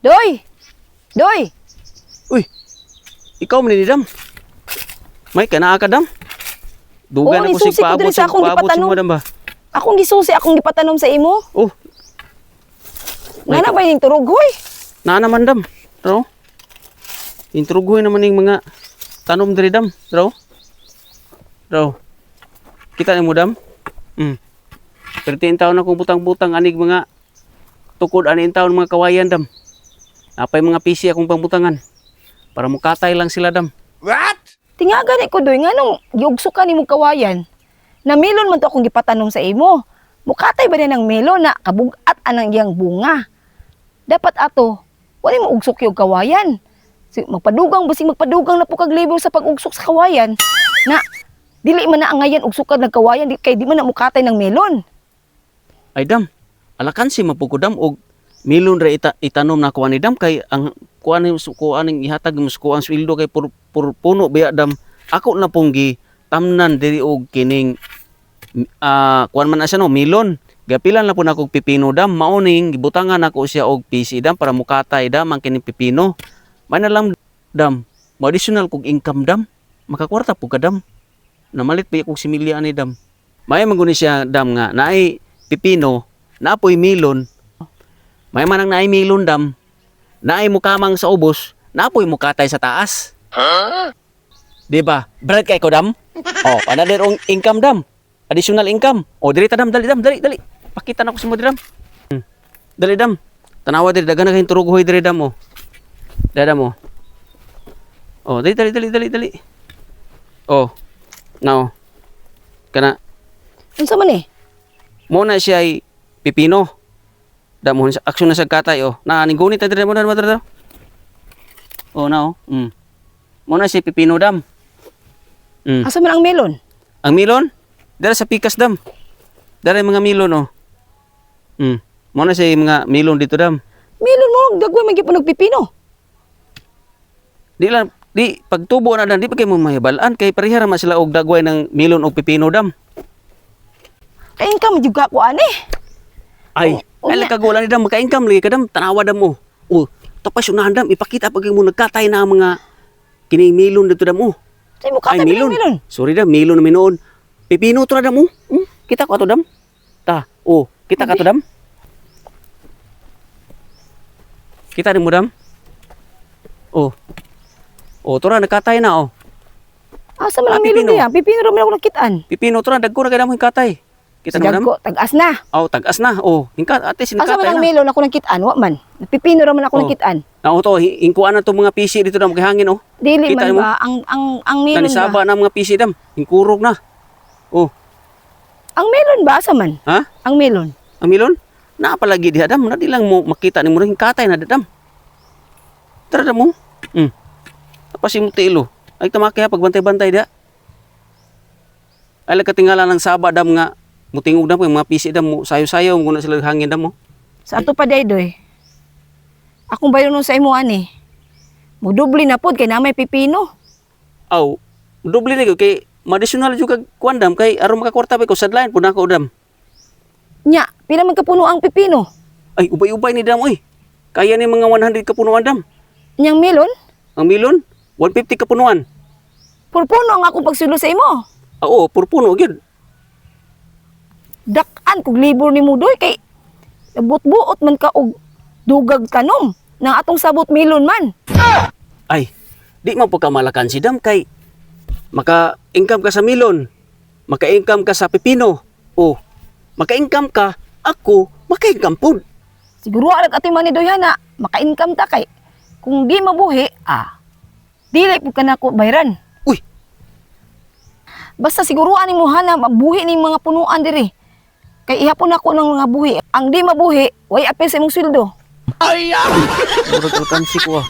Doy! Doy! Uy, ikaw man ni Dam. May kanaa ka Dam. Dugan Oo, ako sig nisusi ko paabot diri sa sig akong paabot gipatanom. mo Dam ba? Akong gisusi, akong gipatanom sa imo. Oh, Nga na ba yung turog, hoy? naa naman Dam. Bro. Intrugoy naman yung mga tanom diri Dam. Bro. Bro. Kita ni mo Dam? 13 taon akong butang-butang anig mga tukod aning taon mga kawayan Dam. Napay mga PC akong pangbutangan. Para mukatay lang sila Dam. Tingagan ko, Doy, nga nung giugso ka ni mong kawayan. Na melon man to akong gipatanom sa imo. Mukatay ba na ng melon na kabugat anang iyang bunga? Dapat ato, wala mo ugsok yung kawayan. Magpadugang, basing magpadugang na po kag labor sa pag-ugsok sa kawayan. Na, dili man na ang ngayon ugsok ka ng kawayan, kay di man na mukatay ng melon. Ay Dam, alakan si mapuko Dam og milon ra itanom na kuan ni Dam kay ang kuan ni kuaning ihatag mo kuan sweldo kay pur puno biya Dam. Ako na pong gi tamnan diri og kining kuan man na siya no milon. Gapilan na po na kog pipino Dam, mauning gibutangan ako siya og PC Dam para mukatay Dam ang kining pipino. May na lang Dam, mo additional kog income Dam. Makakwarta po ka Dam. Namalit pa kog similya ani Dam. May manguni siya Dam nga naay pipino, naapoy milon. May manang naay milon Dam. Naay mukamang sa ubos, naapoy mukatay sa taas. Di ba? Brad kay ko Dam. Oh, another income Dam. Additional income. Oh, dali ta Dam, dali Dam, dali. Pakita na ko sa mo Dam. Dali Dam. Tanawa diri dagan na kay turog hoy diri Dam oh. Dada mo. Oh, dali. Oh. Now. Kana Unsa man eh? mo na siya ay pipino. Damo aksyon na sa katay oh. Na ninggunit ta diri mo na. Oh, now. Mo na siya pipino Dam. Asa man ang melon? Ang milon? Dara sa pikas Dam. Dara mga milon oh. Mo na siya mga milon dito Dam. Melon mo, dagway man gyud nagpipino. Di pagtubo na Dam, di pa kay mo mahibalaan kay parihara man sila og dagway ng milon og pipino Dam. Ka-income jud ka ko ani. Ay, Oh, ay kagulan ni Dam, maka-income lagi ka Dam, tanawa Dam mo. Oh, tapos yun na Dam, ipakita pag mo nagkatay na ang mga kining milon dito Dam oh. Say mo ka melon. Sorry Dam, milon na minoon. Pipino to na Dam oh. Kita ko ato Dam. Ta, oh, kita ka to Dam. Kita din mo Dam. Oh. Oh, to ra nagkatay na oh. Asa man ang Pipino. melon diya? Pipino ra man ako nakitaan. Pipino to na dagko na kay Dam katay. Kita Sa na mo Dam. dagko, tag-as na. Oh, tagas na. Oh, hingkat ate Asa man sinikatay ang na. melon ako nakitaan? Wa man. Pipino ra man ako Oh. nakitaan. Na to, hingkuan na to mga PC dito Dam kay hangin oh. Dili Kita man mo? ba ang melon Nanisaba ba? na mga PC Dam. Hingkurog na. Oh, Ang melon ba asa man? ha? Ang melon. Ang milon? Na palagi diha Dam, na di lang mo makita ni mo ring katay na Dam. Tara Dam mo. Tapos yung tilo. Ay tamakya pagbantay-bantay da. Ay katingala ng saba Dam nga mutingog Dam yung mga PC Dam mo sayo-sayo mo na sila hangin Dam mo. Sa ato pa daydoy. Akong bayo nun sa imo ani. Mudubli na pod kay na may pipino. Aw, doble na kay additional jud kag kuan Dam kay aron makakwarta pa ko sadlain pud nako Dam. Nya, pila man kapuno ang pipino? Ay ubay-ubay ni Dam oy. Kaya ni mga 100 kapunuan Dam. Nyang melon? Ang milon 150 kapunuan. Purpuno ang akong pagsulo sa imo. Oo, purpuno gyud. Dak-an kog libur ni Mudoy kay buot-buot man ka og dugag tanom nang atong sabot melon man. Ay, di man po ka malakan si Dam kay maka-income ka sa milon, maka-income ka sa pipino, o maka-income ka, ako, maka-income po. Siguro alat ati man ni Doyana, maka-income ta kay kung di mabuhi, dili po ka na ko bayran. Uy, Basta siguruan ni mo hana mabuhi ni mga punuan diri. Kay ihapon ako ng mga buhi. Ang di mabuhi, way apil sa imong sweldo. murag utan si ko ah.